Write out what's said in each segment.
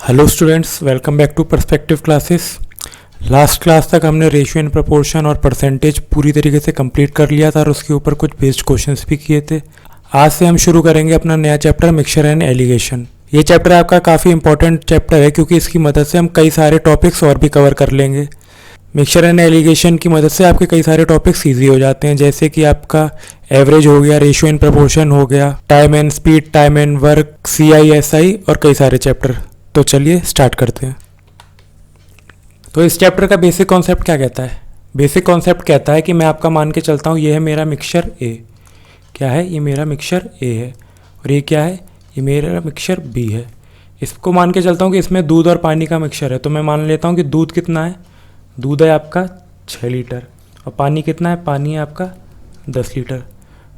Hello students, welcome back to perspective classes. Last class तक हमने ratio and proportion और percentage पूरी तरीके से कंप्लीट कर लिया था और उसके ऊपर कुछ बेस्ड क्वेश्चंस भी किए थे। आज से हम शुरू करेंगे अपना नया चैप्टर मिक्सचर एंड एलिगेशन। ये चैप्टर आपका काफ़ी इंपॉर्टेंट चैप्टर है क्योंकि इसकी मदद से हम कई सारे टॉपिक्स और भी कवर कर लेंगे। मिक्सचर एंड एलिगेशन की मदद से आपके कई सारे टॉपिक्स ईजी हो जाते हैं, जैसे कि आपका एवरेज हो गया, रेशियो एंड प्रोपोर्शन हो गया, time and speed, time and work, CI/SI और कई सारे चैप्टर। तो चलिए स्टार्ट करते हैं। तो इस चैप्टर का बेसिक कॉन्सेप्ट क्या कहता है? बेसिक कॉन्सेप्ट कहता है कि मैं आपका मान के चलता हूँ ये है मेरा मिक्सचर ए। क्या है? ये मेरा मिक्सचर ए है। और ये क्या है? ये मेरा मिक्सचर बी है। इसको मान के चलता हूँ कि इसमें दूध और पानी का मिक्सचर है। तो मैं मान लेता हूँ कि दूध कितना है? दूध है आपका 6 लीटर। और पानी कितना है? पानी है आपका 10 लीटर।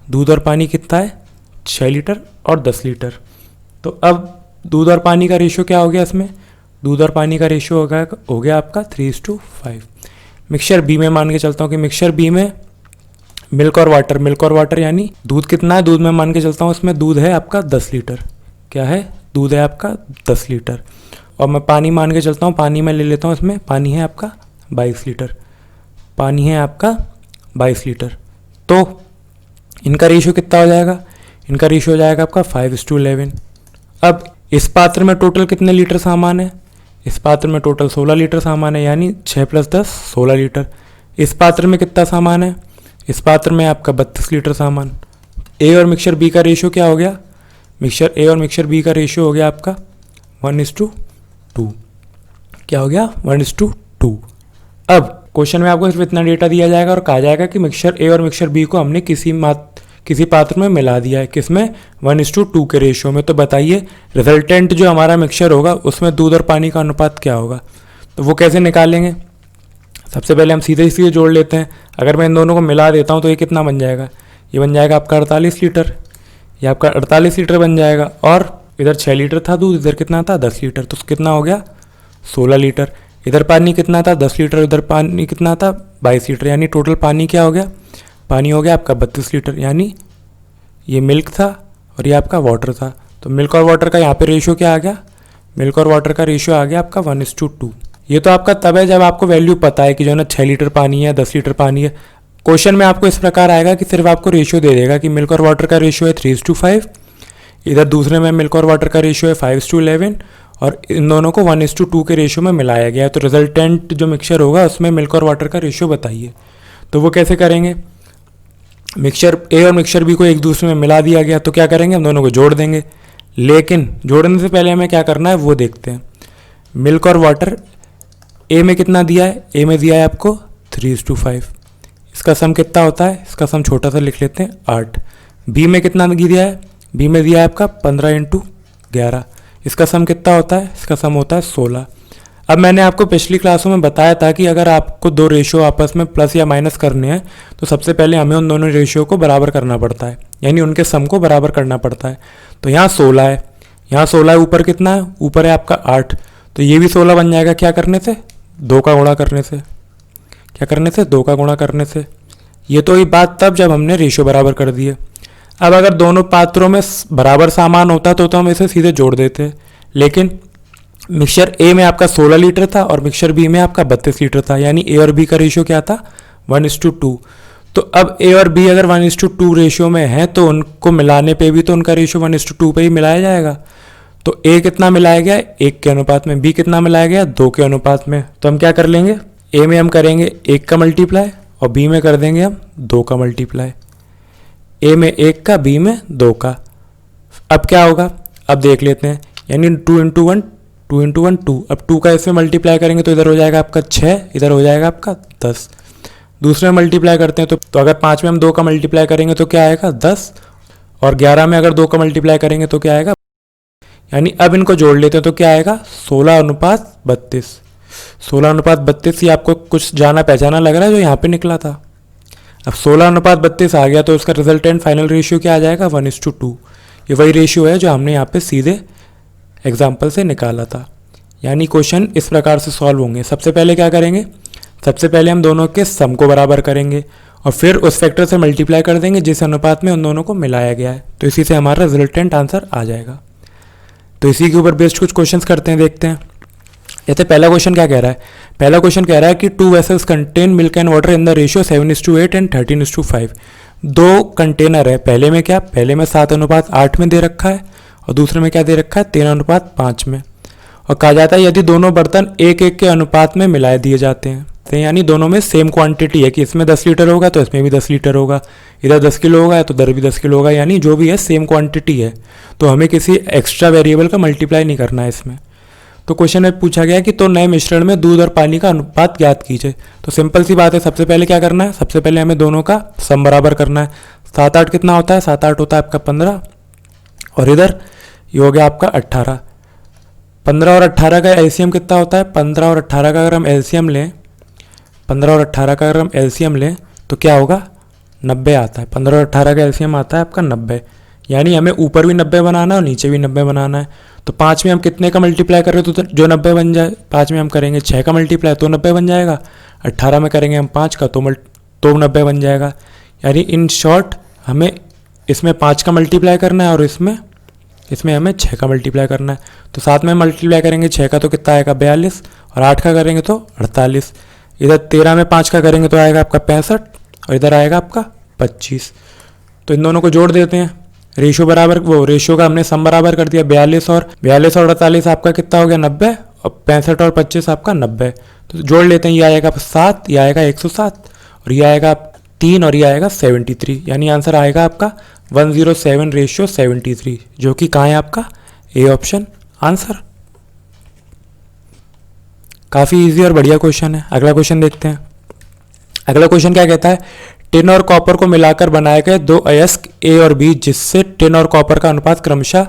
दूध और पानी कितना है? 6 लीटर और 10 लीटर। तो अब दूध और पानी का रेशियो क्या हो गया इसमें? दूध और पानी का रेशियो हो गया आपका 3:5। मिक्सचर बी में मान के चलता हूँ कि मिक्सचर बी में मिल्क और वाटर यानी दूध कितना है? दूध में मान के चलता हूँ इसमें दूध है आपका 10 लीटर। क्या है? दूध है आपका 10 लीटर। और मैं पानी मान के चलता हूँ, पानी में ले लेता हूँ, इसमें पानी है आपका 22 लीटर। पानी है आपका 22 लीटर। तो इनका रेशियो कितना हो जाएगा? इनका रेशियो हो जाएगा आपका 5:11। अब इस पात्र में टोटल कितने लीटर सामान है? इस पात्र में टोटल 16 लीटर सामान है, यानी 6 + 10 16 लीटर। इस पात्र में कितना सामान है? इस पात्र में आपका 32 लीटर सामान। ए और मिक्सचर बी का रेशियो क्या हो गया? मिक्सचर ए और मिक्सचर बी का रेशियो हो गया आपका 1:2। क्या हो गया? 1:2। अब क्वेश्चन में आपको सिर्फ इतना डेटा दिया जाएगा और कहा जाएगा कि मिक्सचर ए और मिक्सचर बी को हमने किसी पात्र में मिला दिया है। किसमें? 1:2 के रेशियो में। तो बताइए रिजल्टेंट जो हमारा मिक्सचर होगा उसमें दूध और पानी का अनुपात क्या होगा? तो वो कैसे निकालेंगे? सबसे पहले हम सीधे जोड़ लेते हैं। अगर मैं इन दोनों को मिला देता हूँ तो ये कितना बन जाएगा? ये बन जाएगा आपका 48 लीटर। ये आपका 48 लीटर बन जाएगा। और इधर 6 लीटर था दूध, इधर कितना था? 10 लीटर। तो कितना हो गया? 16 लीटर। इधर पानी कितना था? 10 लीटर। इधर पानी कितना था? 22 लीटर। यानी टोटल पानी क्या हो गया? पानी हो गया आपका 32 लीटर। यानी ये मिल्क था और ये आपका वाटर था। तो मिल्क और वाटर का यहाँ पे रेशियो क्या आ गया? मिल्क और वाटर का रेशियो आ गया आपका 1:2। ये तो आपका तब है जब आपको वैल्यू पता है कि जो है ना 6 लीटर पानी है, 10 लीटर पानी है। क्वेश्चन में आपको इस प्रकार आएगा कि सिर्फ आपको रेशियो दे देगा कि मिल्क और वाटर का रेशियो है 3:5। इधर दूसरे में मिल्क और वाटर का रेशियो है 5:11 और इन दोनों को 1:2 के रेशियो में मिलाया गया है। तो रिजल्टेंट जो मिक्सचर होगा उसमें मिल्क और वाटर का रेशियो बताइए। तो वो कैसे करेंगे? मिक्सचर ए और मिक्सचर बी को एक दूसरे में मिला दिया गया, तो क्या करेंगे? हम दोनों को जोड़ देंगे। लेकिन जोड़ने से पहले हमें क्या करना है वो देखते हैं। मिल्क और वाटर ए में कितना दिया है? ए में दिया है आपको 3:5। इसका सम कितना होता है? इसका सम छोटा सा लिख लेते हैं 8। बी में कितना दिया है? बी में दिया है आपका 15 × 11। इसका सम कितना होता है? इसका सम होता है 16। अब मैंने आपको पिछली क्लासों में बताया था कि अगर आपको दो रेशियो आपस में प्लस या माइनस करने हैं तो सबसे पहले हमें उन दोनों रेशियो को बराबर करना पड़ता है, यानी उनके सम को बराबर करना पड़ता है। तो यहाँ 16 है, यहाँ 16 है, ऊपर कितना है? ऊपर है आपका 8। तो ये भी 16 बन जाएगा क्या करने से? 2 का गुणा करने से। क्या करने से? 2 का गुणा करने से। ये तो ये बात तब जब हमने रेशियो बराबर कर दिए। अब अगर दोनों पात्रों में बराबर सामान होता तो हम इसे सीधे जोड़ देते, लेकिन मिक्सचर ए में आपका 16 लीटर था और मिक्सचर बी में आपका 32 लीटर था, यानी ए और बी का रेशियो क्या था? 1:2। तो अब ए और बी अगर 1:2 रेशियो में है तो उनको मिलाने पे भी तो उनका रेशियो 1:2 पे ही मिलाया जाएगा। तो ए कितना मिलाया गया? 1 के अनुपात में। बी कितना मिलाया गया? 2 के अनुपात में। तो हम क्या कर लेंगे? ए में हम करेंगे 1 का मल्टीप्लाई और बी में कर देंगे हम 2 का मल्टीप्लाई। ए में 1 का, बी में 2 का। अब क्या होगा? अब देख लेते हैं, यानी 2 × 1 2 × 1 2। अब 2 का इसमें मल्टीप्लाई करेंगे तो इधर हो जाएगा आपका 6, इधर हो जाएगा आपका 10। दूसरे में मल्टीप्लाई करते हैं तो अगर 5 में हम 2 का मल्टीप्लाई करेंगे तो क्या आएगा? 10। और 11 में अगर 2 का मल्टीप्लाई करेंगे तो क्या आएगा? यानी अब इनको जोड़ लेते हैं तो क्या आएगा? 16:32। 16:32 ये आपको कुछ जाना पहचाना लग रहा है जो यहाँ पे निकला था। अब 16:32 आ गया तो उसका रिजल्टेंट फाइनल रेशियो क्या आ जाएगा? 1:2। ये वही रेशियो है जो हमने यहाँ पे सीधे एग्जाम्पल से निकाला था। यानी क्वेश्चन इस प्रकार से सॉल्व होंगे। सबसे पहले क्या करेंगे? सबसे पहले हम दोनों के सम को बराबर करेंगे और फिर उस फैक्टर से मल्टीप्लाई कर देंगे जिस अनुपात में उन दोनों को मिलाया गया है। तो इसी से हमारा रिजल्टेंट आंसर आ जाएगा। तो इसी के ऊपर बेस्ड कुछ क्वेश्चंस करते हैं, देखते हैं। जैसे पहला क्वेश्चन क्या कह रहा है, पहला क्वेश्चन कह रहा है कि 2 vessels contain milk and water in the ratio 7:8 and 13:5। दो कंटेनर है, पहले में क्या, पहले में 7:8 में दे रखा है और दूसरे में क्या दे रखा है, 13:5 में। और कहा जाता है यदि दोनों बर्तन एक एक के अनुपात में मिलाए दिए जाते हैं, तो यानी दोनों में सेम क्वांटिटी है कि इसमें 10 लीटर होगा तो इसमें भी 10 लीटर होगा, इधर 10 किलो होगा तो उधर भी 10 किलो होगा, यानी जो भी है सेम क्वांटिटी है, तो हमें किसी एक्स्ट्रा वेरिएबल का मल्टीप्लाई नहीं करना है इसमें। तो क्वेश्चन में पूछा गया कि तो नए मिश्रण में दूध और पानी का अनुपात ज्ञात कीजिए। तो सिंपल सी बात है, सबसे पहले क्या करना है, सबसे पहले हमें दोनों का सम बराबर करना है। 7-8 कितना होता है, 7-8 होता है आपका 15, और इधर ये हो गया आपका 18। 15 और 18 का एलसीएम कितना होता है, 15 और 18 का अगर हम एलसीएम लें, 15 और 18 का अगर हम एलसीएम लें तो क्या होगा, 90 आता है। 15 और 18 का एलसीएम आता है आपका 90, यानी हमें ऊपर भी 90 बनाना है और नीचे भी 90 बनाना है। तो 5 में हम कितने का मल्टीप्लाई कर रहे हैं तो जो 90 बन जाए, 5 में हम करेंगे 6 का मल्टीप्लाई तो 90 बन जाएगा, 18 में करेंगे हम 5 का तो 90 बन जाएगा। यानी इन शॉर्ट हमें इसमें 5 का मल्टीप्लाई करना है और इसमें हमें 6 का मल्टीप्लाई करना है। तो 7 में मल्टीप्लाई करेंगे 6 का तो कितना आएगा, 42, और 8 का करेंगे तो 48। इधर 13 में 5 का करेंगे तो आएगा आपका 65, और इधर आएगा आपका 25। तो इन दोनों को जोड़ देते हैं, रेशियो बराबर, वो रेशियो का हमने सम बराबर कर दिया, 42 और 48 आपका कितना हो गया, 90, और 65 और 25 आपका 90। तो जोड़ लेते हैं, ये आएगा 7, ये आएगा 107, और ये आएगा 3, और ये आएगा 73, यानी आंसर आएगा आपका 107:73, जो कि कहाँ है आपका, ए ऑप्शन आंसर। काफ़ी इजी और बढ़िया क्वेश्चन है। अगला क्वेश्चन देखते हैं। अगला क्वेश्चन क्या कहता है, टिन और कॉपर को मिलाकर बनाए गए दो अयस्क ए और बी, जिससे टिन और कॉपर का अनुपात क्रमशः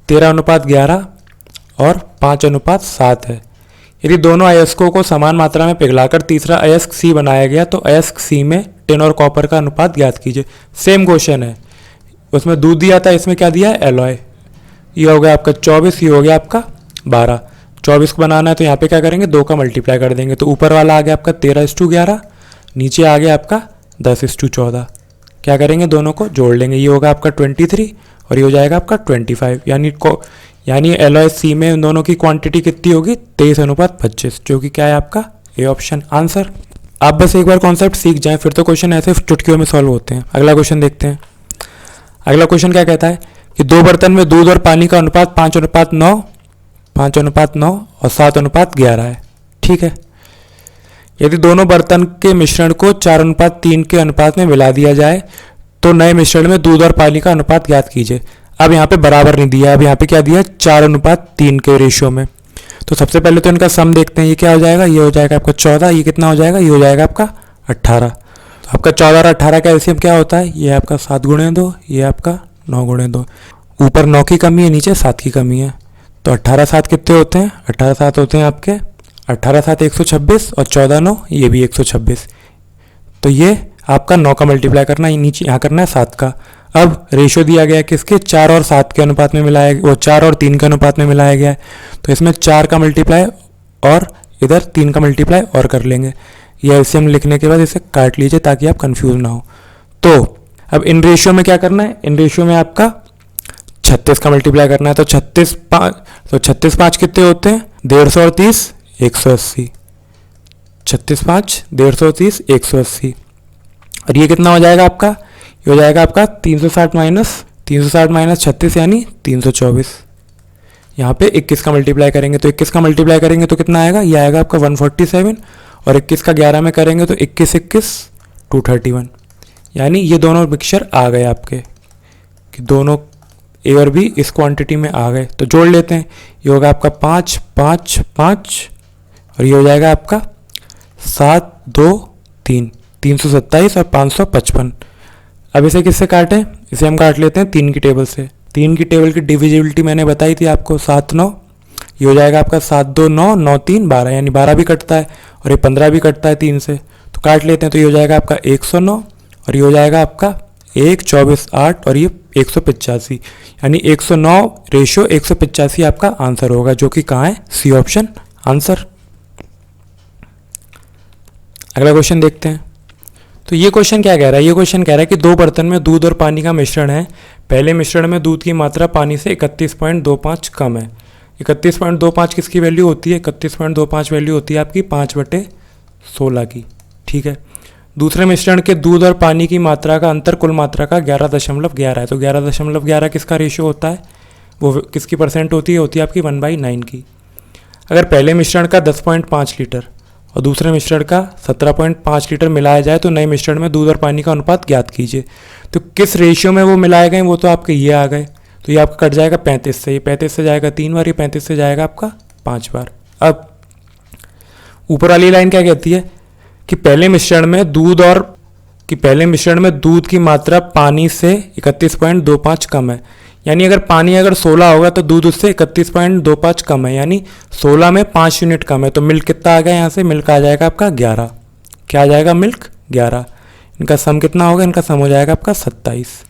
13:11 और 5:7 है। यदि दोनों अयस्कों को समान मात्रा में पिघलाकर तीसरा अयस्क सी बनाया गया तो अयस्क सी में टिन और कॉपर का अनुपात ज्ञात कीजिए। सेम क्वेश्चन है, उसमें दूध दिया था, इसमें क्या दिया है, एलॉय। ये हो गया आपका 24, ये हो गया आपका 12। 24 को बनाना है तो यहाँ पे क्या करेंगे, 2 का मल्टीप्लाई कर देंगे, तो ऊपर वाला आ गया आपका 13:11, नीचे आ गया आपका 10:14। क्या करेंगे, दोनों को जोड़ लेंगे, ये होगा आपका 23 और ये हो जाएगा आपका 25। यानी एलॉय सी में इन दोनों की क्वांटिटी कितनी होगी, 23:25, जो कि क्या है आपका ए ऑप्शन आंसर। आप बस एक बार कॉन्सेप्ट सीख जाएं, फिर तो क्वेश्चन ऐसे चुटकियों में सॉल्व होते हैं। अगला क्वेश्चन देखते हैं। अगला क्वेश्चन क्या कहता है कि दो बर्तन में दूध और पानी का अनुपात 5:9 और 7:11 है। ठीक है, यदि दोनों बर्तन के मिश्रण को 4:3 के अनुपात में मिला दिया जाए तो नए मिश्रण में दूध और पानी का अनुपात ज्ञात कीजिए। अब यहाँ पे बराबर नहीं दिया है, अब यहाँ पे क्या दिया है, 4:3 के रेशियो में। तो सबसे पहले तो इनका सम देखते हैं, ये क्या हो जाएगा, ये हो जाएगा आपका 14, ये कितना हो जाएगा, ये हो जाएगा आपका 18। तो आपका 14 और 18 का एलसीएम क्या होता है, ये आपका 7×2, ये आपका 9×2। ऊपर 9 की कमी है, नीचे 7 की कमी है, तो 18-7 कितने होते हैं, 18-7 होते हैं आपके 18-7 126 और 14-9 ये भी 126। तो ये आपका 9 का मल्टीप्लाई करना, ये नीचे यहाँ करना है 7 का। अब रेशियो दिया गया है किसके, 4 और 7 के अनुपात में मिलाया, वो 4 और 3 के अनुपात में मिलाया गया है, तो इसमें 4 का मल्टीप्लाई और इधर 3 का मल्टीप्लाई और कर लेंगे। ये एलसीएम लिखने के बाद इसे काट लीजिए ताकि आप कंफ्यूज ना हो। तो अब इन रेशियो में क्या करना है, इन रेशियो में आपका 36 का मल्टीप्लाई करना है, तो 36 कितने होते हैं, 150 और 30 180। 36-5 150 180, और ये कितना हो जाएगा आपका, ये हो जाएगा आपका 360 माइनस 36 यानी 324। यहाँ पे 21 का मल्टीप्लाई करेंगे, तो 21 का मल्टीप्लाई करेंगे तो कितना आएगा, ये आएगा आपका 147, और 21 का 11 में करेंगे तो 21 231। यानी ये दोनों मिक्सचर आ गए आपके, कि दोनों ए और बी इस क्वांटिटी में आ गए। तो जोड़ लेते हैं, ये होगा आपका 5 5 5, और ये हो जाएगा आपका 7 2 3 327 और 555। अब इसे किससे काटें, इसे हम काट लेते हैं 3 की टेबल से। 3 की टेबल की डिविजिबिलिटी मैंने बताई थी आपको, 7 9, ये हो जाएगा आपका 7 2 9 9 3 12, यानी 12 भी कटता है और ये 15 भी कटता है 3 से, तो काट लेते हैं। तो ये हो जाएगा आपका 109, और ये हो जाएगा आपका 1 24 8, और ये 185, यानी 109 रेशियो 185 आपका आंसर होगा, जो कि कहाँ है, सी ऑप्शन आंसर। अगला क्वेश्चन देखते हैं। तो ये क्वेश्चन क्या कह रहा है, ये क्वेश्चन कह रहा है कि दो बर्तन में दूध और पानी का मिश्रण है। पहले मिश्रण में दूध की मात्रा पानी से 31.25 कम है। 31.25 किसकी वैल्यू होती है? 31.25 वैल्यू होती है आपकी 5/16 की। ठीक है। दूसरे मिश्रण के दूध और पानी की मात्रा का अंतर कुल मात्रा का 11.11 है। तो 11.11 किसका रेशियो होता है? वो किसकी परसेंट होती है? होती है आपकी 1/9 की। अगर पहले मिश्रण का 10.5 लीटर और दूसरे मिश्रण का 17.5 लीटर मिलाया जाए तो नए मिश्रण में दूध और पानी का अनुपात ज्ञात कीजिए। तो किस रेशियो में वो मिलाए गए वो तो आपके ये आ गए। तो ये आपका कट जाएगा 35 से, ये 35 से जाएगा 3 बार, ये 35 से जाएगा आपका 5 बार। अब ऊपर वाली लाइन क्या कहती है कि पहले मिश्रण में दूध की मात्रा पानी से 31.25 कम है। यानी अगर पानी अगर 16 होगा तो दूध उससे 31.25 कम है, यानी 16 में 5 यूनिट कम है। तो मिल्क कितना आ गया यहाँ से? मिल्क आ जाएगा आपका 11। क्या आ जाएगा? मिल्क 11। इनका सम कितना होगा? इनका सम हो जाएगा आपका 27।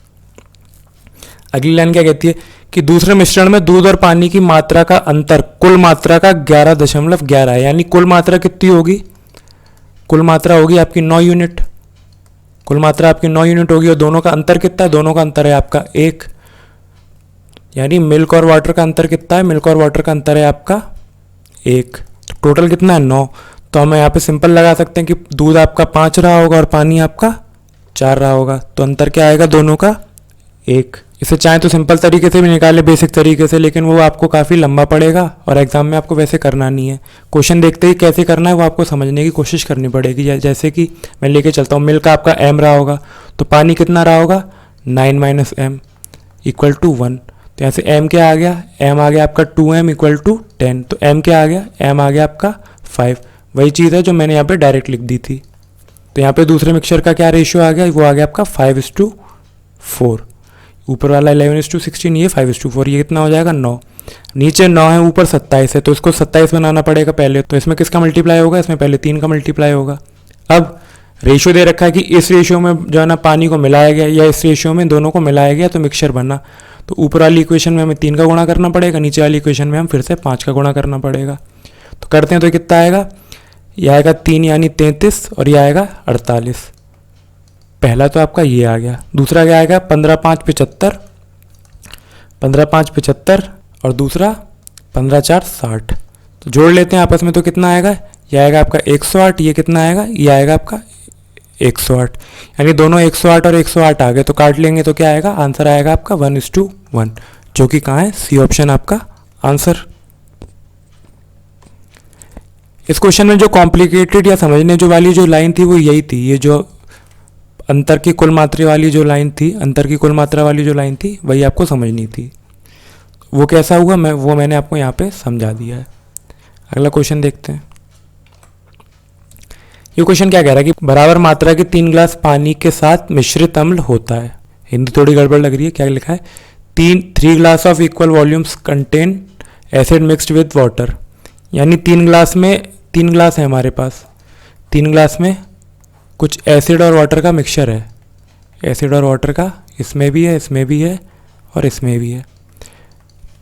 अगली लाइन क्या कहती है कि दूसरे मिश्रण में दूध और पानी की मात्रा का अंतर कुल मात्रा का 11.11 है। यानी कुल मात्रा कितनी होगी? कुल मात्रा होगी आपकी 9 यूनिट। कुल मात्रा आपकी 9 यूनिट होगी और दोनों का अंतर कितना है? दोनों का अंतर है आपका 1। यानी मिल्क और वाटर का अंतर कितना है? मिल्क और वाटर का अंतर है आपका 1। तो टोटल कितना है? 9। तो हम यहाँ पे सिंपल लगा सकते हैं कि दूध आपका 5 रहा होगा और पानी आपका 4 रहा होगा। तो अंतर क्या आएगा दोनों का? 1। इसे चाहें तो सिंपल तरीके से भी निकाले, बेसिक तरीके से, लेकिन वो आपको काफ़ी लंबा पड़ेगा और एग्जाम में आपको वैसे करना नहीं है। क्वेश्चन देखते ही कैसे करना है वो आपको समझने की कोशिश करनी पड़ेगी। जैसे कि मैं लेके चलता हूँ, मिल्क आपका m रहा होगा तो पानी कितना रहा होगा? 9 - m = 1। तो यहाँ से m क्या आ गया? m आ गया आपका 2m = 10। तो m क्या आ गया? m आ गया आपका 5। वही चीज़ है जो मैंने यहाँ पे डायरेक्ट लिख दी थी। तो यहाँ पे दूसरे मिक्सचर का क्या रेशियो आ गया? वो आ गया आपका 5:4। ऊपर वाला 11:16, ये 5:4। ये कितना हो जाएगा? 9। नीचे 9 है, ऊपर 27 है, तो इसको 27 बनाना पड़ेगा पहले। तो इसमें किसका मल्टीप्लाई होगा? इसमें पहले 3 का मल्टीप्लाई होगा। अब रेशियो दे रखा है कि इस रेशियो में जो है ना पानी को मिलाया गया या इस रेशियो में दोनों को मिलाया गया तो मिक्सचर बना। तो ऊपर वाली इक्वेशन में हमें 3 का गुणा करना पड़ेगा, नीचे वाली इक्वेशन में हम फिर से 5 का गुणा करना पड़ेगा। तो करते हैं तो कितना आएगा? यह आएगा 3 यानी 33 और यह आएगा 48। पहला तो आपका ये आ गया। दूसरा क्या आएगा? 15×5 = 75। 15×5 = 75 और दूसरा 15×4 = 60। तो जोड़ लेते हैं आपस में तो कितना आएगा? यह आएगा आपका 108। ये कितना आएगा? ये आएगा आपका 108। यानी दोनों 108 और 108 आ गए तो काट लेंगे तो क्या आएगा? आंसर आएगा आपका 1:1, जो कि कहाँ है? सी ऑप्शन आपका आंसर। इस क्वेश्चन में जो कॉम्प्लिकेटेड या समझने जो वाली जो लाइन थी वो यही थी। ये जो अंतर की कुल मात्रा वाली जो लाइन थी वही आपको समझनी थी। वो कैसा हुआ मैंने आपको यहाँ पे समझा दिया है। अगला क्वेश्चन देखते हैं। ये क्वेश्चन क्या कह रहा है कि बराबर मात्रा के 3 गिलास पानी के साथ मिश्रित अम्ल होता है। हिंदी थोड़ी गड़बड़ लग रही है। क्या लिखा है? 3 गिलास of equal volumes contain acid mixed with water. यानी 3 गिलास है हमारे पास। 3 गिलास में कुछ एसिड और वाटर का मिक्सचर है। एसिड और वाटर का इसमें भी है, इसमें भी है और इसमें भी है।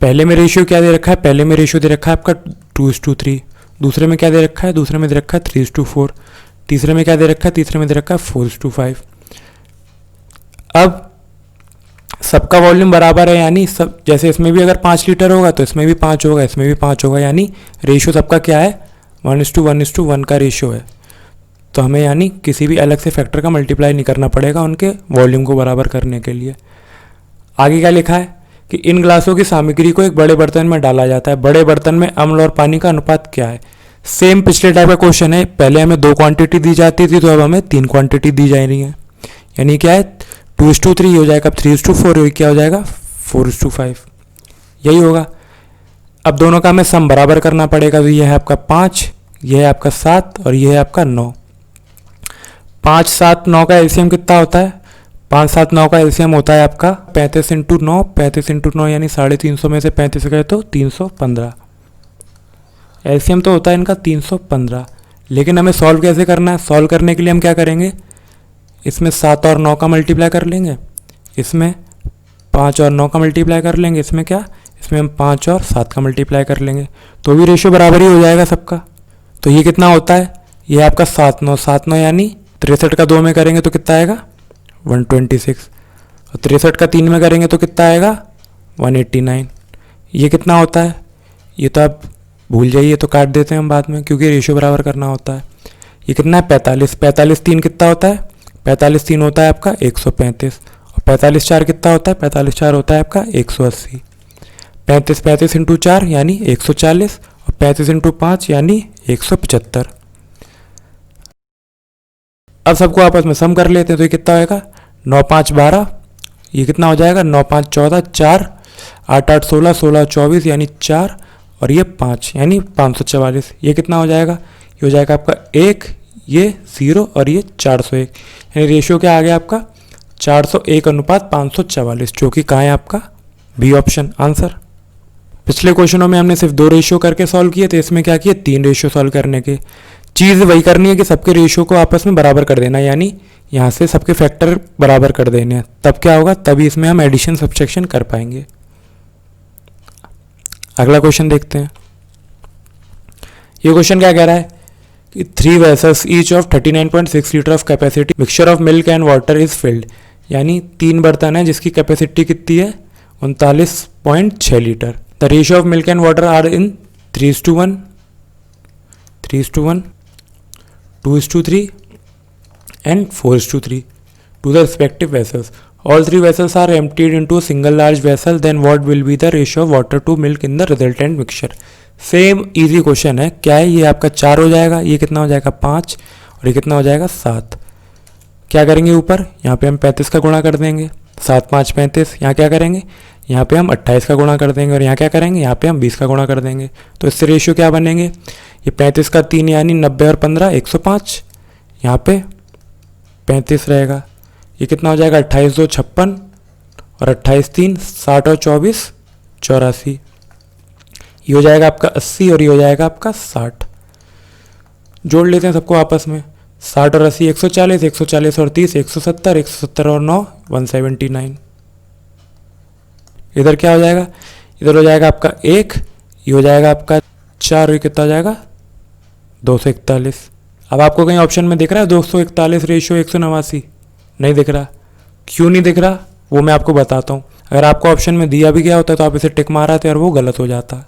पहले में रेशियो क्या दे रखा है? पहले में रेशियो दे रखा है आपका 2:3। दूसरे में क्या दे रखा है? दूसरे में दे रखा है 3:4। तीसरे में क्या दे रखा है? तीसरे में दे रखा है 4:5। अब सबका वॉल्यूम बराबर है, यानी सब जैसे इसमें भी अगर 5 लीटर होगा तो इसमें भी 5 होगा, इसमें भी 5 होगा। यानी रेशियो सबका क्या है? 1:1:1 का रेशियो है। तो हमें यानी किसी भी अलग से फैक्टर का मल्टीप्लाई नहीं करना पड़ेगा उनके वॉल्यूम को बराबर करने के लिए। आगे क्या लिखा है कि इन ग्लासों की सामग्री को एक बड़े बर्तन में डाला जाता है। बड़े बर्तन में अम्ल और पानी का अनुपात क्या है? सेम पिछले टाइप का क्वेश्चन है। पहले हमें 2 क्वांटिटी दी जाती थी तो अब हमें 3 क्वांटिटी दी जा रही है। यानी क्या है? 2:3 हो जाएगा, अब 3:4 क्या हो जाएगा? 4:5। यही होगा। अब दोनों का हमें सम बराबर करना पड़ेगा। तो यह है आपका 5, यह है आपका 7 और यह है आपका 9। 5, 7, 9 का एलसीएम कितना होता है? 5, 7, 9 का एलसीएम होता है आपका 35 × 9। 35 × 9 यानी 350 में से 35 गए तो 315। एलसीएम तो होता है इनका 315। लेकिन हमें सॉल्व कैसे करना है? सॉल्व करने के लिए हम क्या करेंगे? इसमें 7 और 9 का मल्टीप्लाई कर लेंगे, इसमें 5 और 9 का मल्टीप्लाई कर लेंगे, इसमें क्या? इसमें हम 5 और 7 का मल्टीप्लाई कर लेंगे तो भी रेशियो बराबर ही हो जाएगा सबका। तो ये कितना होता है? ये आपका 7, 9 यानी 63 का 2 में करेंगे तो कितना आएगा 126, और 63 का 3 में करेंगे तो कितना आएगा 189। ये कितना होता है, ये तो आप भूल जाइए, तो काट देते हैं हम बाद में क्योंकि रेशियो बराबर करना होता है। ये कितना है 45, 45 3 कितना होता है, 45 3 होता है आपका 135, और 45 4 कितना होता है, 45 4 होता है आपका 180। 35 35 इंटू 4 यानी 140, और 35 इंटू 5 यानी 175। अब सबको आपस में सम कर लेते हैं तो ये कितना होएगा 9 5 12, ये कितना हो जाएगा 9 5 14, 4 8 8 16, 16 24 यानी 4, और ये 5 यानी 544। ये कितना हो जाएगा, ये हो जाएगा आपका 1, ये 0 और ये 401, यानी रेशियो क्या आ गया आपका 401 अनुपात 544, जो कि कहाँ है आपका बी ऑप्शन आंसर। पिछले क्वेश्चनों में हमने सिर्फ 2 रेशियो करके सॉल्व किए थे, इसमें क्या किए 3 रेशियो सॉल्व करने के। चीज़ वही करनी है कि सबके रेशियो को आपस में बराबर कर देना, यानी यहाँ से सबके फैक्टर बराबर कर देने हैं, तब क्या होगा, तभी इसमें हम एडिशन सब्सट्रैक्शन कर पाएंगे। अगला क्वेश्चन देखते हैं। ये क्वेश्चन क्या कह रहा है कि 3 vessels each of 39.6 litre of capacity mixture of milk and water is filled, यानी 3 बर्तन है जिसकी कैपेसिटी कितनी है 39.6 litre. The ratio of milk and water are in 3:1, 3:1, 2:3 and 4:3 to the respective vessels. All 3 vessels are emptied into a single large vessel. Then what will be the ratio of water to milk in the resultant mixture? Same easy question है। क्या है, ये आपका 4 हो जाएगा, ये कितना हो जाएगा 5, और ये कितना हो जाएगा 7। क्या करेंगे ऊपर, यहाँ पे हम 35 का गुणा कर देंगे, 7 5 35। यहाँ क्या करेंगे, यहाँ पे हम 28 का गुणा कर देंगे, और यहाँ क्या करेंगे, यहाँ पे हम 20 का गुणा कर देंगे। तो इससे रेशियो क्या बनेंगे, ये 35 का 3 यानी 90 और 15 105, यहाँ पे 35 रहेगा। ये कितना हो जाएगा 28 2 56, और 28 3 60, और 24 84। ये हो जाएगा आपका 80, और ये हो जाएगा आपका 60। जोड़ लेते हैं सबको आपस में, 60 और 80 140, 140 और 30 170, 170 और 9 179। इधर क्या हो जाएगा, इधर हो जाएगा आपका 1, ये हो जाएगा आपका 4, ये कितना हो जाएगा 241। अब आपको कहीं ऑप्शन में दिख रहा है 241 रेशियो 189? नहीं दिख रहा। क्यों नहीं दिख रहा वो मैं आपको बताता हूँ। अगर आपको ऑप्शन में दिया भी गया होता तो आप इसे टिक मारा थे और वो गलत हो जाता।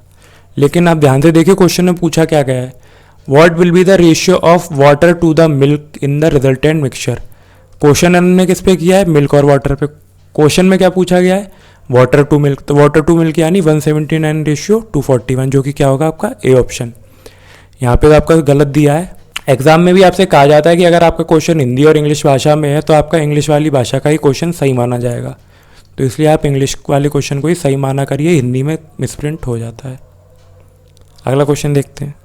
लेकिन आप ध्यान से देखिए क्वेश्चन में पूछा क्या गया है, what will be the ratio of water to the milk in the resultant mixture. Question हमने किस पे किया है, मिल्क और वाटर पे। क्वेश्चन में क्या पूछा गया है, वाटर टू मिल्क। तो वाटर टू मिल्क यानी 179 रेशियो 241, जो कि क्या होगा आपका ए ऑप्शन। यहाँ पे तो आपका गलत दिया है। एग्जाम में भी आपसे कहा जाता है कि अगर आपका क्वेश्चन हिंदी और इंग्लिश भाषा में है तो आपका इंग्लिश वाली भाषा का ही क्वेश्चन सही माना जाएगा। तो इसलिए आप इंग्लिश वाले क्वेश्चन को ही सही माना करिए, हिंदी में मिसप्रिंट हो जाता है। अगला क्वेश्चन देखते हैं।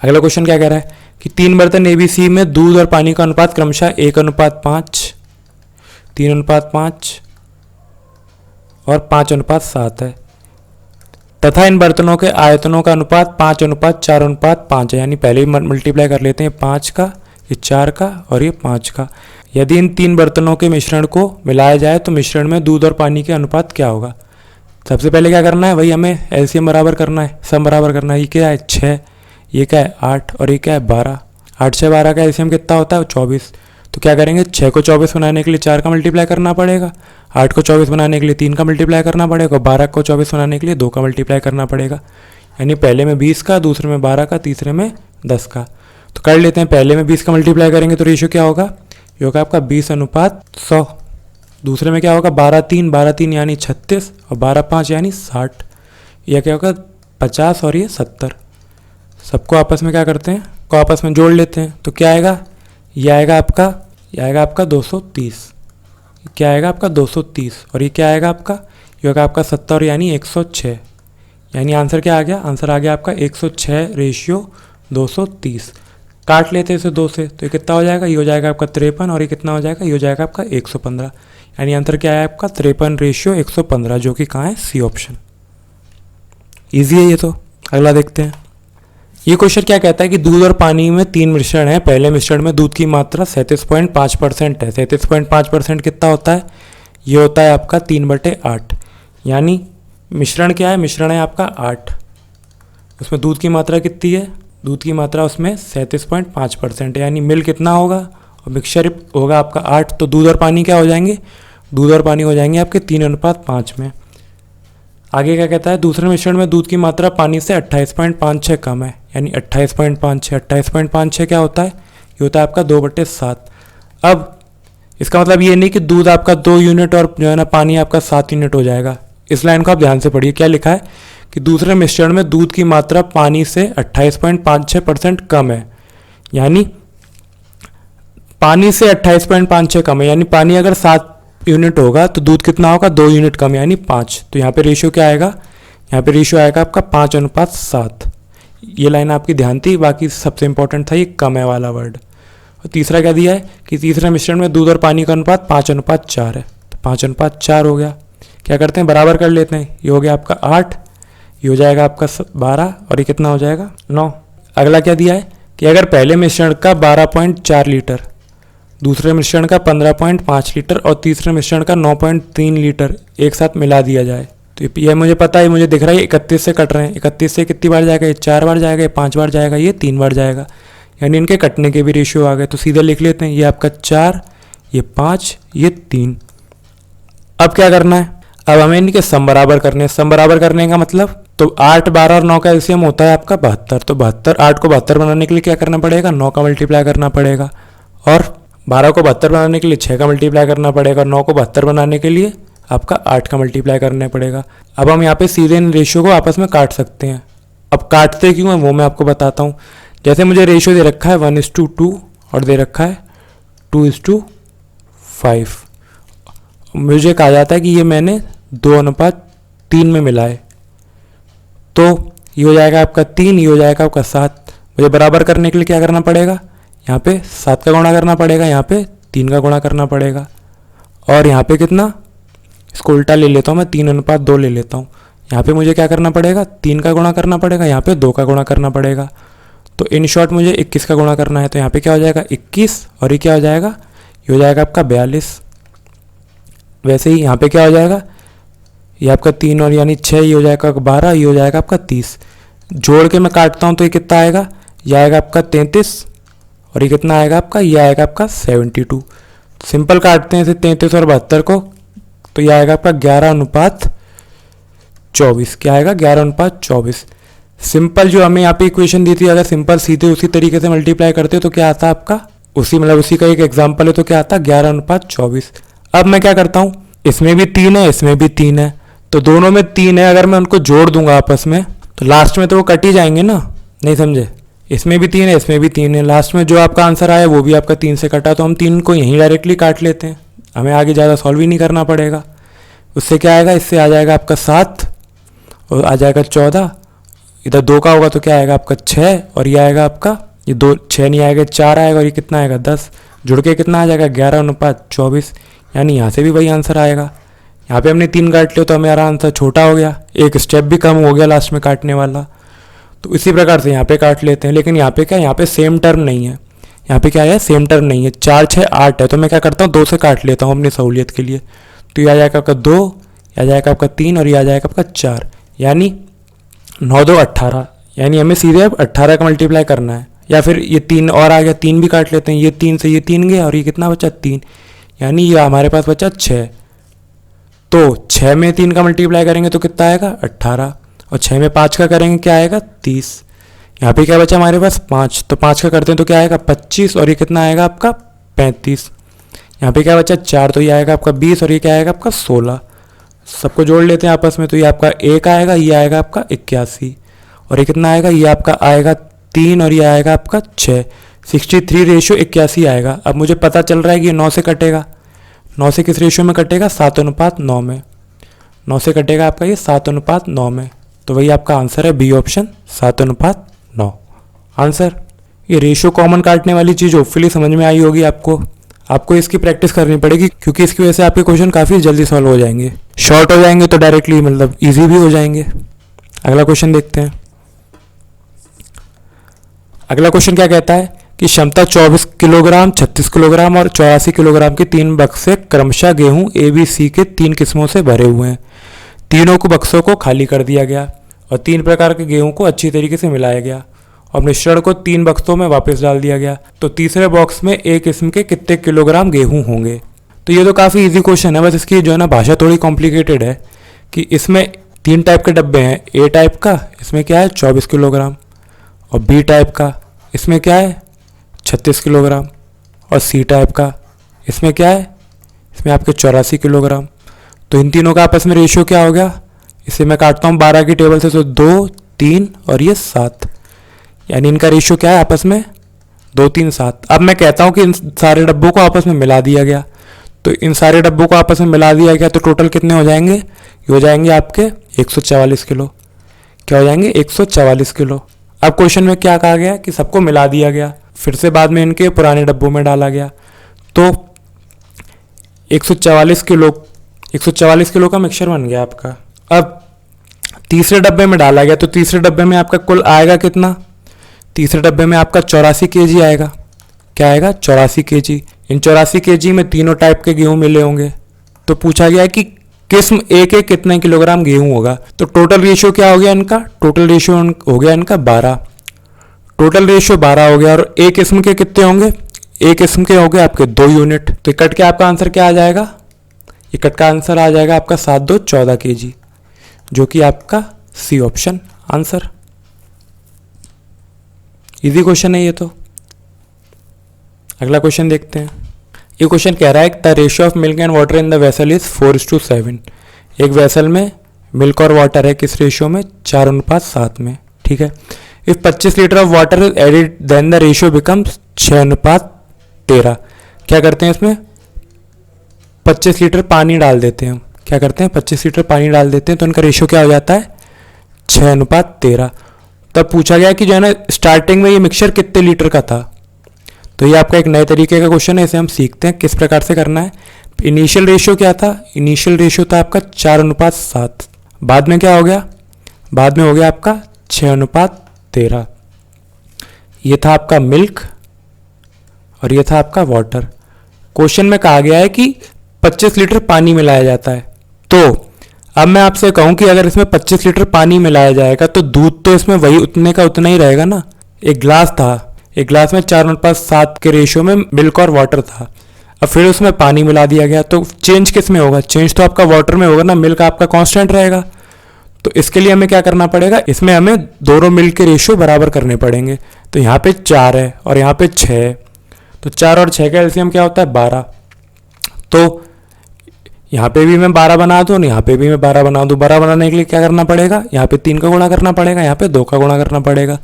अगला क्वेश्चन क्या कह रहा है कि 3 बर्तन ABC में दूध और पानी का अनुपात क्रमशः 1:5, 3:5 और 5:7 है, तथा इन बर्तनों के आयतनों का अनुपात 5:4:5 है। यानी पहले ही मल्टीप्लाई कर लेते हैं 5 का, ये 4 का और ये 5 का। यदि इन 3 बर्तनों के मिश्रण को मिलाया जाए तो मिश्रण में दूध और पानी के अनुपात क्या होगा। सबसे पहले क्या करना है, वही हमें एलसीएम बराबर करना है, सम बराबर करना है। ये क्या है 6, ये क्या है 8 और ये क्या है 12। 8 6 12 का एलसीएम कितना होता है 24। तो क्या करेंगे, 6 को 24 बनाने के लिए 4 का मल्टीप्लाई करना पड़ेगा, 8 को 24 बनाने के लिए 3 का मल्टीप्लाई करना पड़ेगा, 12 को 24 बनाने के लिए 2 का मल्टीप्लाई करना पड़ेगा। यानी पहले में 20 का, दूसरे में 12 का, तीसरे में 10 का। तो कर लेते हैं, पहले में 20 का मल्टीप्लाई करेंगे तो रेशियो क्या होगा, ये होगा आपका 20:100। दूसरे में क्या होगा 12 3 यानी 36 और 12 5 यानी 60। यह क्या होगा 50 और ये 70। सबको आपस में क्या करते हैं, को आपस में जोड़ लेते हैं। तो क्या आएगा, ये आएगा आपका 230। क्या आएगा आपका 230, और ये क्या आएगा आपका, ये होगा आपका 70 यानी 106। यानी आंसर क्या आ गया, आंसर आ गया आपका 106 रेशियो 230। काट लेते हैं इसे 2 से, तो ये कितना हो जाएगा, ये हो जाएगा आपका 53, और ये कितना हो जाएगा, ये हो जाएगा आपका 115। यानी आंसर क्या है आपका 53 रेशियो 115, जो कि कहाँ है सी ऑप्शन। ईजी है ये तो। अगला देखते हैं। ये क्वेश्चन क्या कहता है कि दूध और पानी में 3 मिश्रण है। पहले मिश्रण में दूध की मात्रा 37.5% है। 37.5% कितना होता है, ये होता है आपका 3/8। यानी मिश्रण क्या है, मिश्रण है आपका 8। उसमें दूध की मात्रा कितनी है, दूध की मात्रा उसमें 37.5% है, यानी मिल कितना होगा और मिक्सचर होगा आपका 8। तो दूध और पानी क्या हो जाएंगे, दूध और पानी हो जाएंगे आपके 3:5 में। आगे क्या कहता है, दूसरे मिश्रण में दूध की मात्रा पानी से 28.56 कम है, यानी 28.56 क्या होता है, ये होता है आपका 2/7। अब इसका मतलब ये नहीं कि दूध आपका 2 यूनिट और जो है ना पानी आपका 7 यूनिट हो जाएगा। इस लाइन को आप ध्यान से पढ़िए, क्या लिखा है कि दूसरे मिश्रण में दूध की मात्रा पानी से 28.56% कम है, यानी पानी से 28.56 कम है, यानी पानी अगर 7 यूनिट होगा तो दूध कितना होगा, 2 यूनिट कम, यानी 5। तो यहाँ पे रेशियो क्या आएगा, यहाँ पे रेशियो आएगा आपका 5:7। ये लाइन आपकी ध्यान थी, बाकी सबसे इंपॉर्टेंट था ये कम है वाला वर्ड। और तीसरा क्या दिया है कि तीसरे मिश्रण में दूध और पानी का अनुपात 5:4 है, तो 5:4 हो गया। क्या करते हैं, बराबर कर लेते हैं, ये हो गया आपका 8, ये हो जाएगा आपका 12 और ये कितना हो जाएगा 9। अगला क्या दिया है कि अगर पहले मिश्रण का 12.4 लीटर, दूसरे मिश्रण का 15.5 लीटर और तीसरे मिश्रण का 9.3 लीटर एक साथ मिला दिया जाए, तो ये मुझे पता है, मुझे दिख रहा है 31 से कट रहे हैं। 31 से कितनी बार जाएगा, ये 4 बार जाएगा, ये 5 बार जाएगा, ये 3 बार जाएगा, यानी इनके कटने के भी रेशियो आ गए। तो सीधे लिख लेते हैं, ये आपका 4, ये 5, ये 3। अब क्या करना है, अब हमें इनके सम बराबर करने हैं। सम बराबर करने का मतलब, तो 8, 12 और 9 का एलसीएम होता है आपका 72। तो 72, 8 को 72 बनाने के लिए क्या करना पड़ेगा, 9 का मल्टीप्लाई करना पड़ेगा, और 12 को 72 बनाने के लिए 6 का मल्टीप्लाई करना पड़ेगा, और 9 को 72 बनाने के लिए आपका 8 का मल्टीप्लाई करना पड़ेगा। अब हम यहाँ पे सीधे इन रेशियो को आपस में काट सकते हैं। अब काटते क्यों है वो मैं आपको बताता हूँ। जैसे मुझे रेशियो दे रखा है 1:2 और दे रखा है 2:5, मुझे कहा जाता है कि ये मैंने 2:3 में मिला है, तो ये हो जाएगा आपका 3, ये हो जाएगा आपका 7। मुझे बराबर करने के लिए क्या करना पड़ेगा, यहाँ पे 7 का गुणा करना पड़ेगा, यहाँ पे 3 का गुणा करना पड़ेगा, और यहाँ पे कितना, इसको उल्टा ले लेता हूँ मैं, 3:2 ले लेता हूँ। यहाँ पे मुझे क्या करना पड़ेगा, 3 का गुणा करना पड़ेगा, यहाँ पे 2 का गुणा करना पड़ेगा। तो इन शॉर्ट मुझे 21 का गुणा करना है, तो यहाँ पे क्या हो जाएगा 21, और ये क्या हो जाएगा, ये हो जाएगा आपका 42। वैसे ही यहाँ पे क्या हो जाएगा, ये आपका 3 और यानी 6, ये हो जाएगा 12, ये हो जाएगा आपका 30। जोड़ के मैं काटता हूँ तो ये कितना आएगा, ये आएगा आपका 33, और ये कितना आएगा आपका, ये आएगा आपका 72। सिंपल काटते हैं इसे 33 और 72 को, तो ये आएगा आपका 11:24। क्या आएगा, 11:24। सिंपल जो हमें यहाँ पे इक्वेशन दी थी, अगर सिंपल सीधे उसी तरीके से मल्टीप्लाई करते तो क्या आता आपका, उसी का एक एग्जाम्पल है, तो क्या आता 11:24। अब मैं क्या करता हूँ, इसमें भी 3 है, इसमें भी 3 है, तो दोनों में 3 है, अगर मैं उनको जोड़ दूंगा आपस में तो लास्ट में तो वो कट ही जाएंगे ना, नहीं समझे। इसमें भी 3 है, इसमें भी 3 है, लास्ट में जो आपका आंसर आया वो भी आपका 3 से कटा, तो हम 3 को यहीं डायरेक्टली काट लेते हैं, हमें आगे ज़्यादा सॉल्व ही नहीं करना पड़ेगा। उससे क्या आएगा, इससे आ जाएगा आपका 7 और आ जाएगा 14, इधर 2 का होगा तो क्या आएगा आपका 6, और ये आएगा आपका, ये 2 6 नहीं आएगा, 4 आएगा, और ये कितना आएगा 10, जुड़ के कितना आ जाएगा 11:24, यानी यहाँ से भी वही आंसर आएगा। यहाँ पे हमने 3 काट लिया तो हमारा आंसर छोटा हो गया, एक स्टेप भी कम हो गया लास्ट में काटने वाला। तो इसी प्रकार से यहाँ पे काट लेते हैं, लेकिन यहाँ पे क्या, यहाँ पे सेम टर्म नहीं है, यहाँ पे क्या है, सेम टर्म नहीं है। 4, 6, 8 है, तो मैं क्या करता हूँ 2 से काट लेता हूँ अपनी सहूलियत के लिए। तो ये आ जाएगा आपका 2, ये आ जाएगा आपका 3, और ये आ जाएगा आपका 4, यानी 9, 2, 18, यानी हमें सीधे अब 18 का मल्टीप्लाई करना है। या फिर ये 3 और आ गया, 3 भी काट लेते हैं, ये 3 से ये 3 गया, और ये कितना बचा 3, यानी ये हमारे पास बचा 6। तो 6 में 3 का मल्टीप्लाई करेंगे तो कितना आएगा 18, और 6 में 5 का करेंगे क्या आएगा 30। यहाँ पे क्या बचा हमारे पास 5, तो 5 का करते हैं तो क्या आएगा 25, और ये कितना आएगा आपका 35। यहाँ पे क्या बचा 4, तो ये आएगा आपका 20, और ये क्या आएगा आपका 16। सबको जोड़ लेते हैं आपस में, तो ये आपका 1 आएगा, ये आएगा आपका 81, और ये कितना आएगा, ये आपका आएगा 3, और ये आएगा आपका 6। 63:81 आएगा। अब मुझे पता चल रहा है कि ये 9 से कटेगा। 9 से किस रेशियो में कटेगा, 7:9 में। 9 से कटेगा आपका ये 7:9 में, तो वही आपका आंसर है बी ऑप्शन 7:9 आंसर। ये रेशियो कॉमन काटने वाली चीज़ होपफुली समझ में आई होगी आपको इसकी प्रैक्टिस करनी पड़ेगी, क्योंकि इसकी वजह से आपके क्वेश्चन काफ़ी जल्दी सॉल्व हो जाएंगे। शॉर्ट हो जाएंगे तो डायरेक्टली मतलब इजी भी हो जाएंगे। अगला क्वेश्चन देखते हैं। अगला क्वेश्चन क्या कहता है कि क्षमता 24 किलोग्राम, 36 किलोग्राम और 84 किलोग्राम के 3 बक्से क्रमशः गेहूं ए बी सी के 3 किस्मों से भरे हुए हैं। तीनों को बक्सों को खाली कर दिया गया और 3 प्रकार के गेहूं को अच्छी तरीके से मिलाया गया और मिश्रण को 3 बक्सों में वापस डाल दिया गया। तो तीसरे बॉक्स में एक किस्म के कितने किलोग्राम गेहूं होंगे। तो ये तो काफ़ी इजी क्वेश्चन है, बस इसकी जो है ना भाषा थोड़ी कॉम्प्लिकेटेड है कि इसमें 3 टाइप के डब्बे हैं। ए टाइप का इसमें क्या है 24 किलोग्राम, और बी टाइप का इसमें क्या है 36 किलोग्राम, और सी टाइप का इसमें क्या है, इसमें आपके 84 किलोग्राम। तो इन तीनों का आपस में रेशियो क्या हो गया, इसे मैं काटता हूँ 12 की टेबल से, तो 2 3 और ये 7, यानी इनका रेशियो क्या है आपस में 2 3 7। अब मैं कहता हूँ कि इन सारे डब्बों को आपस में मिला दिया गया, तो इन सारे डब्बों को आपस में मिला दिया गया तो टोटल कितने हो जाएंगे, ये हो जाएंगे आपके 144 किलो। क्या हो जाएंगे 144 किलो। अब क्वेश्चन में क्या कहा गया कि सबको मिला दिया गया, फिर से बाद में इनके पुराने डब्बों में डाला गया, तो 144 किलो का मिक्सचर बन गया आपका। अब तीसरे डब्बे में डाला गया, तो तीसरे डब्बे में आपका कुल आएगा कितना, तीसरे डब्बे में आपका 84 केजी आएगा। क्या आएगा 84 केजी। इन 84 केजी में तीनों टाइप के गेहूं मिले होंगे। तो पूछा गया है कि किस्म ए के कितने किलोग्राम गेहूं होगा। तो टोटल रेशियो क्या हो गया इनका, टोटल रेशियो हो गया इनका 12, टोटल रेशियो 12 हो गया। और ए किस्म के कितने होंगे, ए किस्म के हो गए आपके 2 यूनिट। तो कट के आपका आंसर क्या आ जाएगा, ये कट का आंसर आ जाएगा आपका 7 2 14 केजी, जो कि आपका C option answer. Easy question है ये तो। अगला क्वेश्चन देखते हैं। ये क्वेश्चन कह रहा है the ratio of milk and water in the vessel is 4:7। एक वेसल में मिल्क और वाटर है किस रेशियो में, 4:7 में। ठीक है। If 25 litre of water is added then the ratio becomes 6:13। क्या करते हैं इसमें 25 लीटर पानी डाल देते हैं हम, क्या करते हैं 25 लीटर पानी डाल देते हैं, तो इनका रेशियो क्या हो जाता है 6:13। तब पूछा गया कि जो है ना स्टार्टिंग में ये मिक्सचर कितने लीटर का था। तो ये आपका एक नए तरीके का क्वेश्चन है, इसे हम सीखते हैं किस प्रकार से करना है। इनिशियल रेशियो क्या था, इनिशियल रेशियो था आपका 4:7। बाद में क्या हो गया, बाद में हो गया आपका 6:13। ये था आपका मिल्क और ये था आपका वाटर। क्वेश्चन में कहा गया है कि 25 लीटर पानी मिलाया जाता है। तो अब मैं आपसे कहूं कि अगर इसमें 25 लीटर पानी मिलाया जाएगा तो दूध तो इसमें वही उतने का उतना ही रहेगा ना। एक ग्लास था, एक ग्लास में 4:7 के रेशियो में मिल्क और वाटर था। अब फिर उसमें पानी मिला दिया गया, तो चेंज किस में होगा, चेंज तो आपका वाटर में होगा ना, मिल्क आपका कांस्टेंट रहेगा। तो इसके लिए हमें क्या करना पड़ेगा, इसमें हमें दोनों मिल्क के रेशियो बराबर करने पड़ेंगे। तो यहाँ पे 4 है और यहाँ पे 6 है, तो 4 और 6 का एलसीएम क्या होता है 12। तो यहाँ पे भी मैं 12 बना दूँ, यहाँ पे भी मैं 12 बना दूँ। 12 बनाने के लिए क्या करना पड़ेगा, यहाँ पे 3 का गुणा करना पड़ेगा, यहाँ पे 2 का गुणा करना पड़ेगा।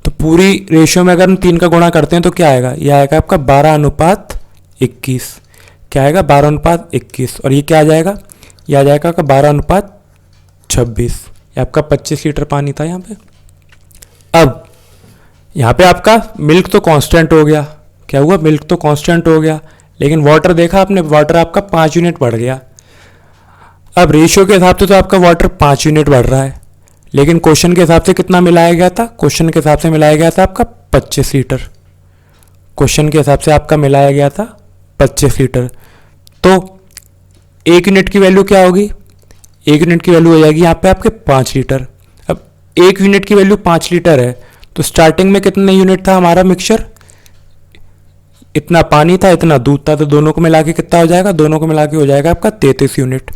तो पूरी रेशियो में अगर हम 3 का गुणा करते हैं तो क्या आएगा, ये आएगा आपका 12:21। क्या आएगा 12:21। और ये क्या आ जाएगा, ये आ जाएगा आपका 12:26। ये आपका 25 लीटर पानी था यहाँ पे। अब यहाँ पे आपका मिल्क तो कांस्टेंट हो गया, क्या हुआ मिल्क तो कांस्टेंट हो गया, लेकिन वाटर देखा आपने, वाटर आपका 5 यूनिट बढ़ गया। अब रेशियो के हिसाब से तो आपका वाटर 5 यूनिट बढ़ रहा है, लेकिन क्वेश्चन के हिसाब से कितना मिलाया गया था, क्वेश्चन के हिसाब से मिलाया गया था आपका 25 लीटर। क्वेश्चन के हिसाब से आपका मिलाया गया था 25 लीटर। तो 1 यूनिट की वैल्यू क्या होगी, 1 यूनिट की वैल्यू हो जाएगी यहाँ पे आपके 5 लीटर। अब 1 यूनिट की वैल्यू 5 लीटर है, तो स्टार्टिंग में कितने यूनिट था हमारा मिक्सचर, इतना पानी था इतना दूध था, तो दोनों को मिला के कितना हो जाएगा, दोनों को मिला के हो जाएगा आपका 33 यूनिट।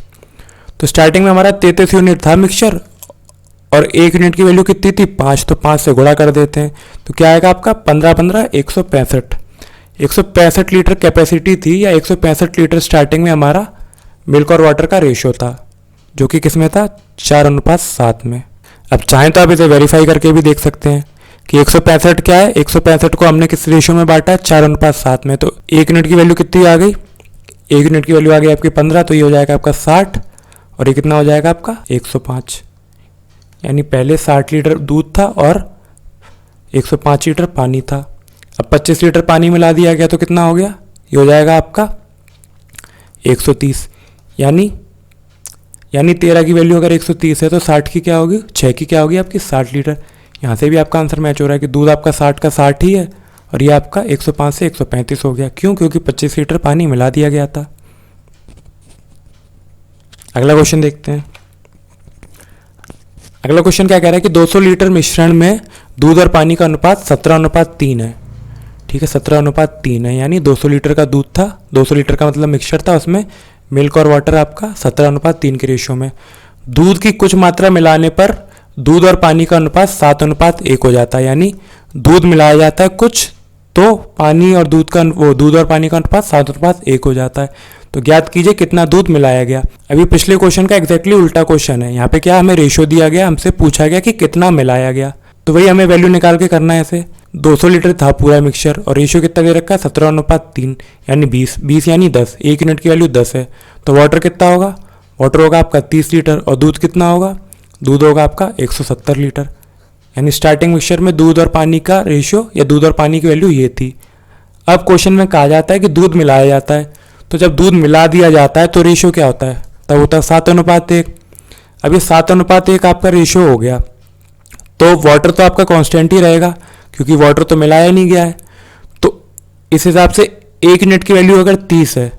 तो स्टार्टिंग में हमारा 33 यूनिट था मिक्सचर, और 1 यूनिट की वैल्यू कितनी थी 5, तो 5 से गुणा कर देते हैं। तो क्या आएगा आपका 15 165। 165 लीटर कैपेसिटी थी, या 165 लीटर स्टार्टिंग में हमारा मिल्क और वाटर का रेशियो था, जो कि किस में था 4:7 में। अब चाहें तो आप इसे वेरीफाई करके भी देख सकते हैं कि 165 क्या है, 165 को हमने किस रेशियो में बांटा है 4:7 में। तो 1 यूनिट की वैल्यू कितनी आ गई, 1 यूनिट की वैल्यू आ गई आपकी 15, तो ये हो जाएगा आपका 60, और ये कितना हो जाएगा आपका 105। यानी पहले 60 लीटर दूध था और 105 लीटर पानी था। अब 25 लीटर पानी मिला दिया गया तो कितना हो गया, ये हो जाएगा आपका 130। यानी 13 की वैल्यू अगर 130 है तो 60 की क्या होगी, 6 की क्या होगी आपकी 60 लीटर। यहाँ से भी आपका आंसर मैच हो रहा है कि दूध आपका 60 का 60 ही है, और ये आपका 105 से 135 हो गया। क्यों, क्योंकि 25 लीटर पानी मिला दिया गया था। अगला क्वेश्चन देखते हैं। अगला क्वेश्चन क्या कह रहा है कि 200 लीटर मिश्रण में दूध और पानी का अनुपात 17:3 है। ठीक है, 17:3 है, यानी 200 लीटर का दूध था, 200 लीटर का मतलब मिक्सचर था, उसमें मिल्क और वाटर आपका 17:3 के रेशियो में। दूध की कुछ मात्रा मिलाने पर दूध और पानी का अनुपात 7:1 हो जाता है, यानी दूध मिलाया जाता है कुछ तो पानी और दूध और पानी का अनुपात 7:1 हो जाता है। तो ज्ञात कीजिए कितना दूध मिलाया गया। अभी पिछले क्वेश्चन का एग्जैक्टली उल्टा क्वेश्चन है। यहाँ पे क्या हमें रेशियो दिया गया, हमसे पूछा गया कि कितना मिलाया गया, तो वही हमें वैल्यू निकाल के करना है। ऐसे 200 लीटर था पूरा मिक्सचर और रेशियो कितना दे रखा है 17:3 यानी 20 यानी 10, 1 यूनिट की वैल्यू 10 है। तो वाटर कितना होगा, वाटर होगा आपका 30 लीटर और दूध कितना होगा, दूध होगा आपका 170 लीटर। यानी स्टार्टिंग मिक्सचर में दूध और पानी का रेशियो या दूध और पानी की वैल्यू ये थी। अब क्वेश्चन में कहा जाता है कि दूध मिलाया जाता है, तो जब दूध मिला दिया जाता है तो रेशियो क्या होता है, तब होता है 7:1। अब ये 7:1 आपका रेशियो हो गया, तो वाटर तो आपका कांस्टेंट ही रहेगा क्योंकि वाटर तो मिलाया नहीं गया है। तो इस हिसाब से 1 यूनिट की वैल्यू अगर 30 है,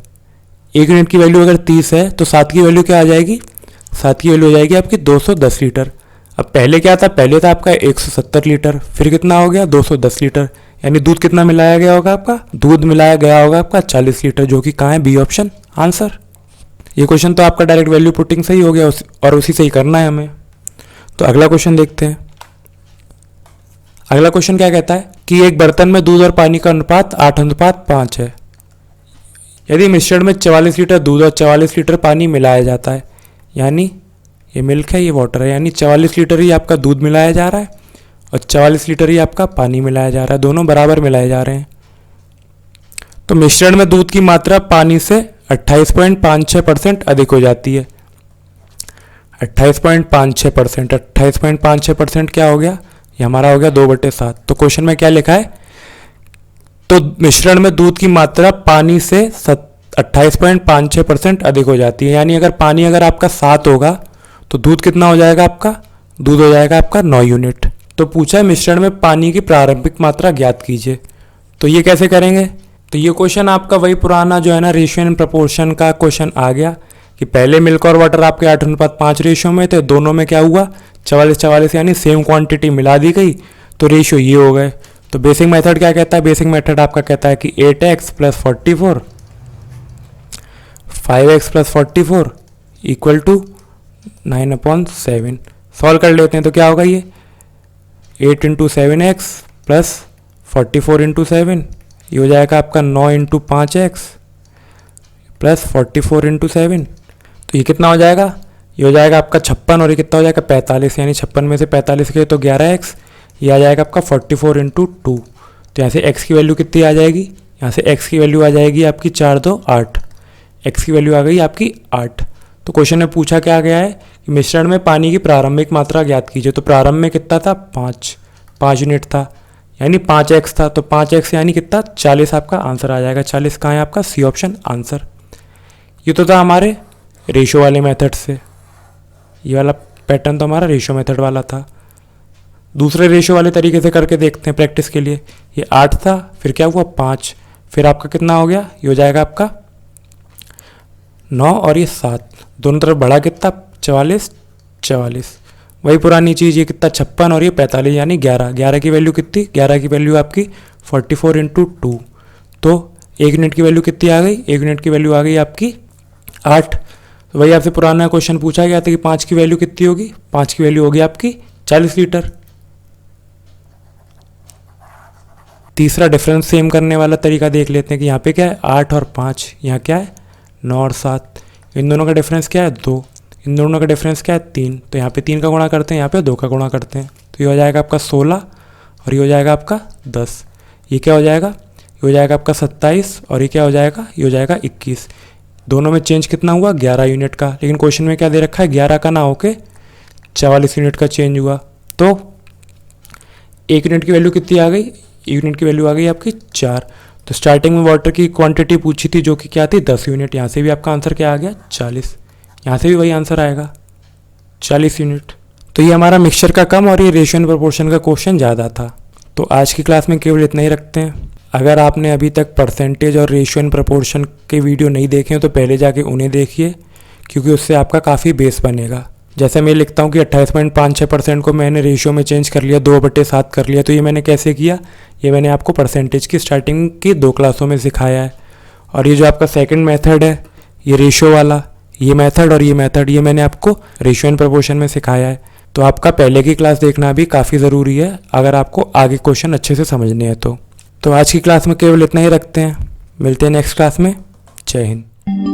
1 यूनिट की वैल्यू अगर 30 है तो 7 की वैल्यू क्या आ जाएगी, 7 की वैल्यू हो जाएगी आपकी 210 लीटर। अब पहले क्या था, पहले था आपका 170 लीटर, फिर कितना हो गया 210 लीटर, यानी दूध कितना मिलाया गया होगा आपका, दूध मिलाया गया होगा आपका 40 लीटर, जो कि कहाँ है, बी ऑप्शन आंसर। ये क्वेश्चन तो आपका डायरेक्ट वैल्यू पुटिंग सही हो गया और उसी से ही करना है हमें। तो अगला क्वेश्चन देखते हैं। अगला क्वेश्चन क्या कहता है कि एक बर्तन में दूध और पानी का अनुपात 8:5 है। यदि मिश्रण में 44 लीटर दूध और 44 लीटर पानी मिलाया जाता है, यानी ये मिल्क है ये वाटर है, यानी 44 लीटर ही आपका दूध मिलाया जा रहा है और 44 लीटर ही आपका पानी मिलाया जा रहा है, दोनों बराबर मिलाए जा रहे हैं। तो मिश्रण में दूध की मात्रा पानी से 28.56% अधिक हो जाती है। 28.56%, 28.56% क्या हो गया, ये हमारा हो गया 2/7। तो क्वेश्चन में क्या लिखा है, तो मिश्रण में दूध की मात्रा पानी से 28.56% अधिक हो जाती है, यानी अगर पानी अगर आपका 7 होगा तो दूध कितना हो जाएगा आपका, दूध हो जाएगा आपका 9 यूनिट। तो पूछा है मिश्रण में पानी की प्रारंभिक मात्रा ज्ञात कीजिए। तो ये कैसे करेंगे, तो ये क्वेश्चन आपका वही पुराना जो है ना रेशियो एंड प्रपोर्शन का क्वेश्चन आ गया कि पहले मिल्क और वाटर आपके 8:5 रेशियो में थे, दोनों में क्या हुआ 44 यानी सेम क्वांटिटी मिला दी गई, तो रेशियो ये हो गए। तो बेसिक मेथड क्या कहता है, बेसिक मेथड आपका कहता है कि 8x + 44 5x + 44 equal to 9/7। Solve कर लेते हैं तो क्या होगा, ये 8 × 7x + 44 × 7, ये हो जाएगा आपका 9 × 5x + 44 × 7। तो ये कितना हो जाएगा, ये हो जाएगा आपका 56 और ये कितना हो जाएगा 45, यानी 56 में से 45 गए तो 11x, ये आ जाएगा आपका 44 × 2। तो यहाँ से x की वैल्यू कितनी आ जाएगी, यहाँ से x की वैल्यू आ जाएगी आपकी 4 2 8, x की वैल्यू आ गई आपकी 8। तो क्वेश्चन में पूछा क्या गया है कि मिश्रण में पानी की प्रारंभिक मात्रा ज्ञात कीजिए। तो प्रारंभ में कितना था 5 यूनिट था, यानी 5x था, तो 5x यानी कितना 40 आपका आंसर आ जाएगा। 40 कहाँ है आपका, सी ऑप्शन आंसर। ये तो था हमारे रेशो वाले मेथड से, ये वाला पैटर्न तो हमारा रेशो मेथड वाला था। दूसरे रेशो वाले तरीके से करके देखते हैं प्रैक्टिस के लिए। ये 8 था, फिर क्या हुआ 5, फिर आपका कितना हो गया, ये हो जाएगा आपका 9 और ये 7, दोनों तरफ बढ़ा कितना 44। वही पुरानी चीज़, ये कितना 56 और ये 45 यानी 11 की वैल्यू कितनी, 11 की वैल्यू आपकी 44 × 2। तो 1 यूनिट की वैल्यू कितनी आ गई, 1 यूनिट की वैल्यू आ गई आपकी 8। तो वही आपसे पुराना क्वेश्चन पूछा गया था कि 5 की वैल्यू कितनी होगी, 5 की वैल्यू होगी आपकी 40 लीटर। तीसरा डिफरेंस सेम करने वाला तरीका देख लेते हैं कि यहाँ पे क्या है 8 और 5, यहाँ क्या है 9 और 7, इन दोनों का डिफरेंस क्या है 2, इन दोनों का डिफरेंस क्या है 3, तो यहाँ पे 3 का गुणा करते हैं, यहाँ पे 2 का गुणा करते हैं, तो ये हो जाएगा आपका 16 और ये हो जाएगा आपका 10। ये क्या हो जाएगा, ये हो जाएगा आपका 27 और ये क्या हो जाएगा, ये हो जाएगा 21। दोनों में चेंज कितना हुआ 11 यूनिट का, लेकिन क्वेश्चन में क्या दे रखा है 11 का ना होके 44 यूनिट का चेंज हुआ। तो 1 यूनिट की वैल्यू कितनी आ गई, 1 यूनिट की वैल्यू आ गई आपकी 4। तो स्टार्टिंग में वाटर की क्वांटिटी पूछी थी जो कि क्या थी 10 यूनिट, यहाँ से भी आपका आंसर क्या आ गया 40, यहाँ से भी वही आंसर आएगा 40 यूनिट। तो ये हमारा मिक्सचर का कम और ये रेशियो एंड प्रोपोर्शन का क्वेश्चन ज़्यादा था। तो आज की क्लास में केवल इतना ही रखते हैं। अगर आपने अभी तक परसेंटेज और रेशियो एंड प्रोपोर्शन के वीडियो नहीं देखे हैं तो पहले जाके उन्हें देखिए, क्योंकि उससे आपका काफ़ी बेस बनेगा। जैसे मैं लिखता हूँ कि 28.56% को मैंने रेशियो में चेंज कर लिया, 2/7 कर लिया। तो ये मैंने कैसे किया, ये मैंने आपको परसेंटेज की स्टार्टिंग की 2 क्लासों में सिखाया है। और ये जो आपका सेकंड मेथड है, ये रेशियो वाला, ये मेथड और ये मेथड, ये मैंने आपको रेशियो एंड प्रोपोर्शन में सिखाया है। तो आपका पहले की क्लास देखना भी काफ़ी ज़रूरी है अगर आपको आगे क्वेश्चन अच्छे से समझने हैं तो आज की क्लास में केवल इतना ही रखते हैं। मिलते हैं नेक्स्ट क्लास में। जय हिंद।